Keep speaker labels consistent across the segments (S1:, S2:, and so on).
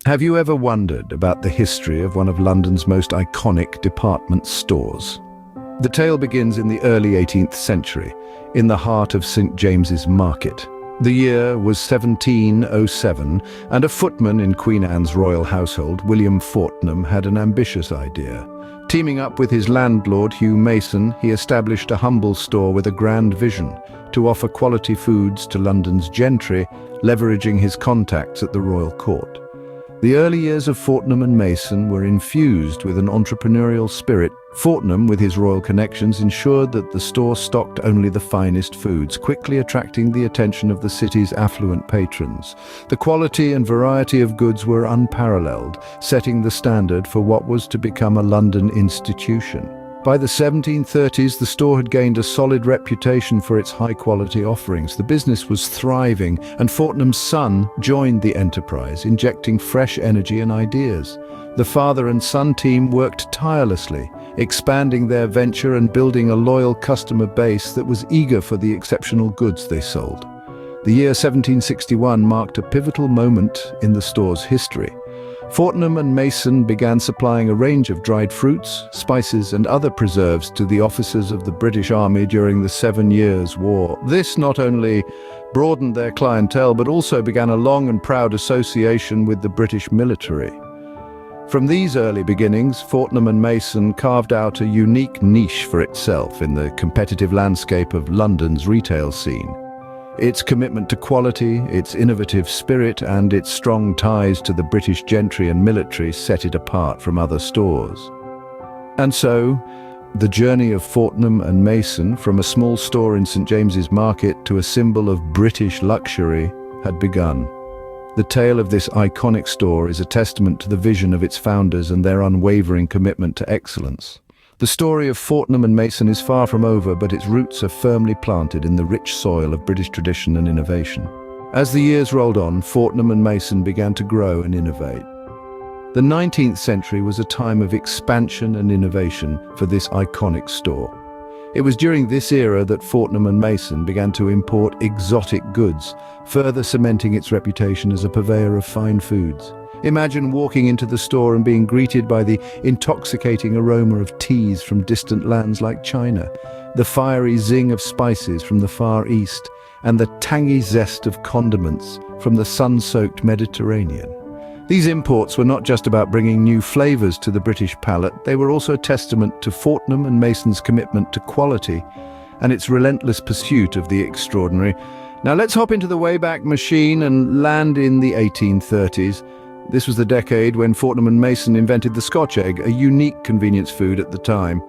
S1: Have you ever wondered about the history of one of London's most iconic department stores? The tale begins in the early 18th century, in the heart of St. James's Market. The year was 1707, and a footman in Queen Anne's royal household, William Fortnum, had an ambitious idea. Teaming up with his landlord, Hugh Mason, he established a humble store with a grand vision to offer quality foods to London's gentry, leveraging his contacts at the royal court. The early years of Fortnum and Mason were infused with an entrepreneurial spirit. Fortnum, with his royal connections, ensured that the store stocked only the finest foods, quickly attracting the attention of the city's affluent patrons. The quality and variety of goods were unparalleled, setting the standard for what was to become a London institution. By the 1730s, the store had gained a solid reputation for its high-quality offerings. The business was thriving, and Fortnum's son joined the enterprise, injecting fresh energy and ideas. The father and son team worked tirelessly, expanding their venture and building a loyal customer base that was eager for the exceptional goods they sold. The year 1761 marked a pivotal moment in the store's history. Fortnum and Mason began supplying a range of dried fruits, spices, and other preserves to the officers of the British Army during the 7 Years' War. This not only broadened their clientele, but also began a long and proud association with the British military. From these early beginnings, Fortnum and Mason carved out a unique niche for itself in the competitive landscape of London's retail scene. Its commitment to quality, its innovative spirit, and its strong ties to the British gentry and military set it apart from other stores. And so, the journey of Fortnum and Mason, from a small store in St. James's Market to a symbol of British luxury, had begun. The tale of this iconic store is a testament to the vision of its founders and their unwavering commitment to excellence. The story of Fortnum and Mason is far from over, but its roots are firmly planted in the rich soil of British tradition and innovation. As the years rolled on, Fortnum and Mason began to grow and innovate. The 19th century was a time of expansion and innovation for this iconic store. It was during this era that Fortnum and Mason began to import exotic goods, further cementing its reputation as a purveyor of fine foods. Imagine walking into the store and being greeted by the intoxicating aroma of teas from distant lands like China, the fiery zing of spices from the Far East, and the tangy zest of condiments from the sun-soaked Mediterranean. These imports were not just about bringing new flavors to the British palate, they were also a testament to Fortnum and Mason's commitment to quality and its relentless pursuit of the extraordinary. Now let's hop into the Wayback Machine and land in the 1830s. This was the decade when Fortnum and Mason invented the Scotch Egg, a unique convenience food at the time.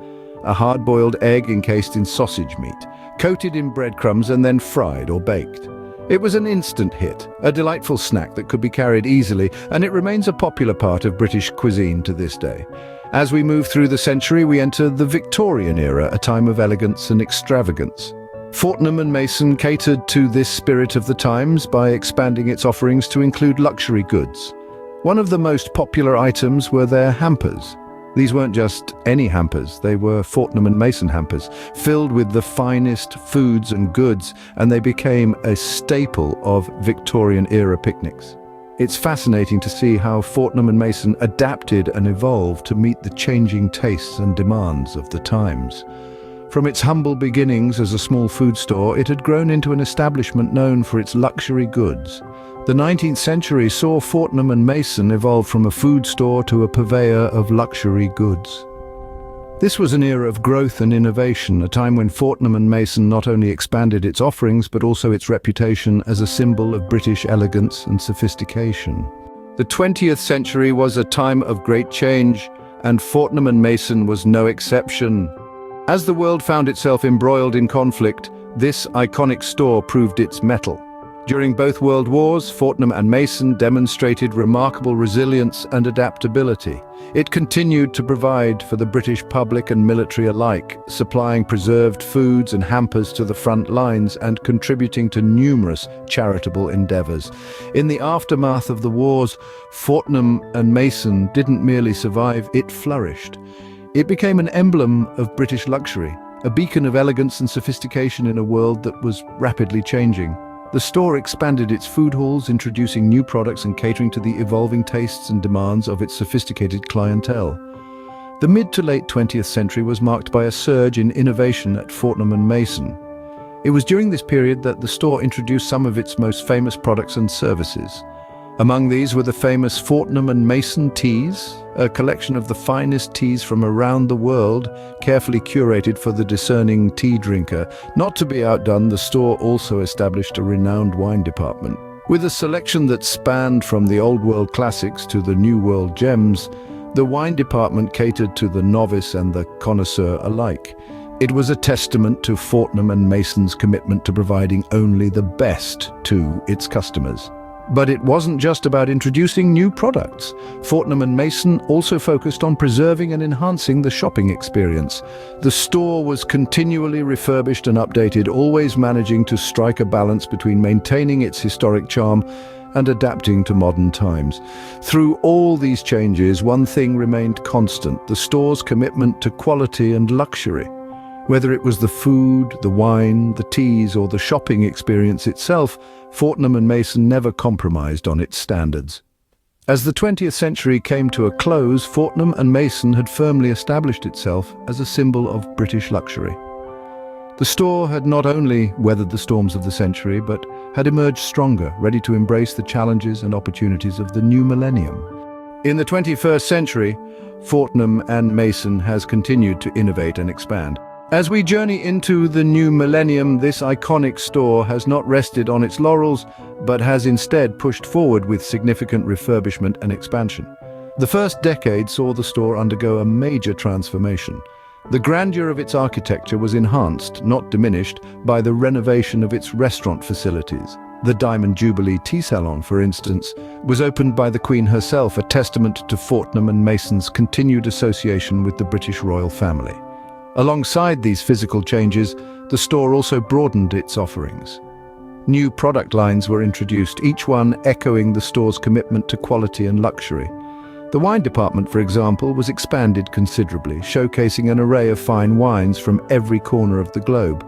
S1: A hard-boiled egg encased in sausage meat, coated in breadcrumbs and then fried or baked. It was an instant hit, a delightful snack that could be carried easily, and it remains a popular part of British cuisine to this day. As we move through the century, we enter the Victorian era, a time of elegance and extravagance. Fortnum and Mason catered to this spirit of the times by expanding its offerings to include luxury goods. One of the most popular items were their hampers. These weren't just any hampers, they were Fortnum and Mason hampers, filled with the finest foods and goods, and they became a staple of Victorian-era picnics. It's fascinating to see how Fortnum and Mason adapted and evolved to meet the changing tastes and demands of the times. From its humble beginnings as a small food store, it had grown into an establishment known for its luxury goods. The 19th century saw Fortnum and Mason evolve from a food store to a purveyor of luxury goods. This was an era of growth and innovation, a time when Fortnum and Mason not only expanded its offerings but also its reputation as a symbol of British elegance and sophistication. The 20th century was a time of great change, and Fortnum and Mason was no exception. As the world found itself embroiled in conflict, this iconic store proved its mettle. During both World Wars, Fortnum and Mason demonstrated remarkable resilience and adaptability. It continued to provide for the British public and military alike, supplying preserved foods and hampers to the front lines and contributing to numerous charitable endeavors. In the aftermath of the wars, Fortnum and Mason didn't merely survive, it flourished. It became an emblem of British luxury, a beacon of elegance and sophistication in a world that was rapidly changing. The The store expanded its food halls, introducing new products and catering to the evolving tastes and demands of its sophisticated clientele. The mid to late 20th century was marked by a surge in innovation at Fortnum Mason. It was during this period that the store introduced some of its most famous products and services. Among these were the famous Fortnum Mason teas, a collection of the finest teas from around the world, carefully curated for the discerning tea drinker. Not to be outdone, the store also established a renowned wine department. With a selection that spanned from the old world classics to the new world gems, the wine department catered to the novice and the connoisseur alike. It was a testament to Fortnum Mason's commitment to providing only the best to its customers. But it wasn't just about introducing new products. Fortnum Mason also focused on preserving and enhancing the shopping experience. The store was continually refurbished and updated, always managing to strike a balance between maintaining its historic charm and adapting to modern times. Through all these changes, one thing remained constant: the store's commitment to quality and luxury. Whether it was the food, the wine, the teas, or the shopping experience itself, Fortnum Mason never compromised on its standards. As the 20th century came to a close, Fortnum Mason had firmly established itself as a symbol of British luxury. The store had not only weathered the storms of the century, but had emerged stronger, ready to embrace the challenges and opportunities of the new millennium. In the 21st century, Fortnum Mason has continued to innovate and expand. As we journey into the new millennium, this iconic store has not rested on its laurels, but has instead pushed forward with significant refurbishment and expansion. The first decade saw the store undergo a major transformation. The grandeur of its architecture was enhanced, not diminished, by the renovation of its restaurant facilities. The Diamond Jubilee Tea Salon, for instance, was opened by the Queen herself, a testament to Fortnum Mason's continued association with the British royal family. Alongside these physical changes, the store also broadened its offerings. New product lines were introduced, each one echoing the store's commitment to quality and luxury. The wine department, for example, was expanded considerably, showcasing an array of fine wines from every corner of the globe.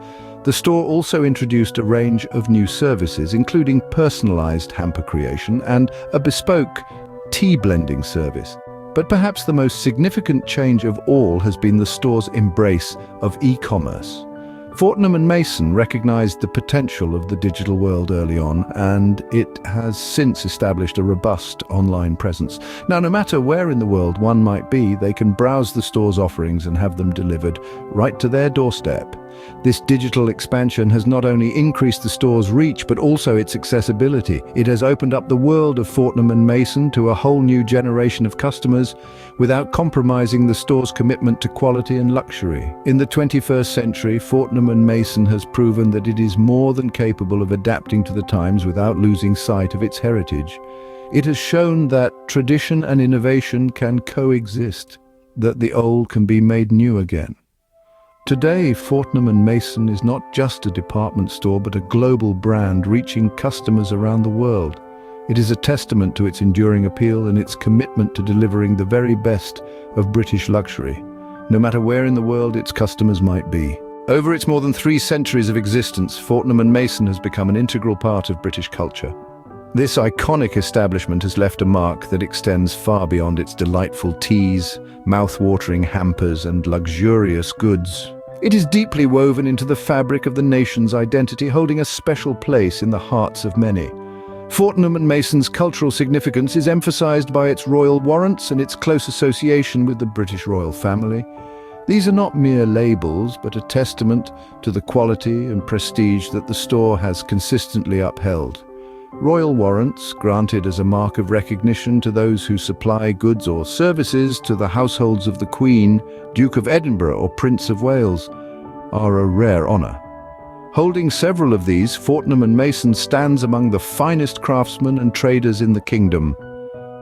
S1: The store also introduced a range of new services, including personalized hamper creation and a bespoke tea blending service. But perhaps the most significant change of all has been the store's embrace of e-commerce. Fortnum Mason recognized the potential of the digital world early on, and it has since established a robust online presence. Now, no matter where in the world one might be, they can browse the store's offerings and have them delivered right to their doorstep. This digital expansion has not only increased the store's reach, but also its accessibility. It has opened up the world of Fortnum Mason to a whole new generation of customers without compromising the store's commitment to quality and luxury. In the 21st century, Fortnum Mason has proven that it is more than capable of adapting to the times without losing sight of its heritage. It has shown that tradition and innovation can coexist, that the old can be made new again. Today, Fortnum Mason is not just a department store, but a global brand reaching customers around the world. It is a testament to its enduring appeal and its commitment to delivering the very best of British luxury, no matter where in the world its customers might be. Over its more than 3 centuries of existence, Fortnum Mason has become an integral part of British culture. This iconic establishment has left a mark that extends far beyond its delightful teas, mouth-watering hampers, and luxurious goods. It is deeply woven into the fabric of the nation's identity, holding a special place in the hearts of many. Fortnum Mason's cultural significance is emphasized by its royal warrants and its close association with the British royal family. These are not mere labels, but a testament to the quality and prestige that the store has consistently upheld. Royal warrants, granted as a mark of recognition to those who supply goods or services to the households of the Queen, Duke of Edinburgh or Prince of Wales, are a rare honour. Holding several of these, Fortnum Mason stands among the finest craftsmen and traders in the kingdom.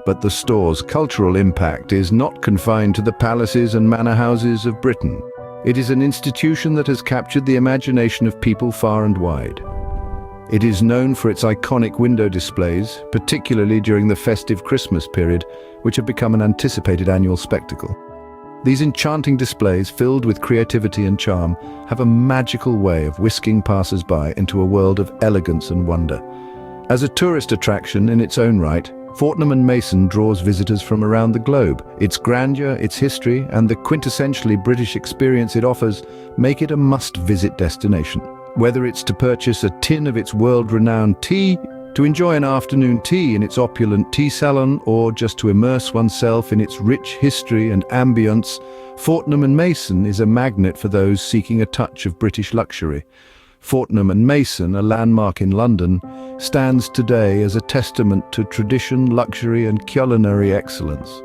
S1: But the store's cultural impact is not confined to the palaces and manor houses of Britain. It is an institution that has captured the imagination of people far and wide. It is known for its iconic window displays, particularly during the festive Christmas period, which have become an anticipated annual spectacle. These enchanting displays, filled with creativity and charm, have a magical way of whisking passers-by into a world of elegance and wonder. As a tourist attraction in its own right, Fortnum Mason draws visitors from around the globe. Its grandeur, its history, and the quintessentially British experience it offers make it a must-visit destination. Whether it's to purchase a tin of its world-renowned tea, to enjoy an afternoon tea in its opulent tea salon, or just to immerse oneself in its rich history and ambience, Fortnum Mason is a magnet for those seeking a touch of British luxury. Fortnum Mason, a landmark in London, stands today as a testament to tradition, luxury, and culinary excellence.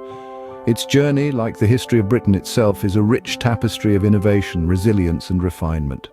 S1: Its journey, like the history of Britain itself, is a rich tapestry of innovation, resilience, and refinement.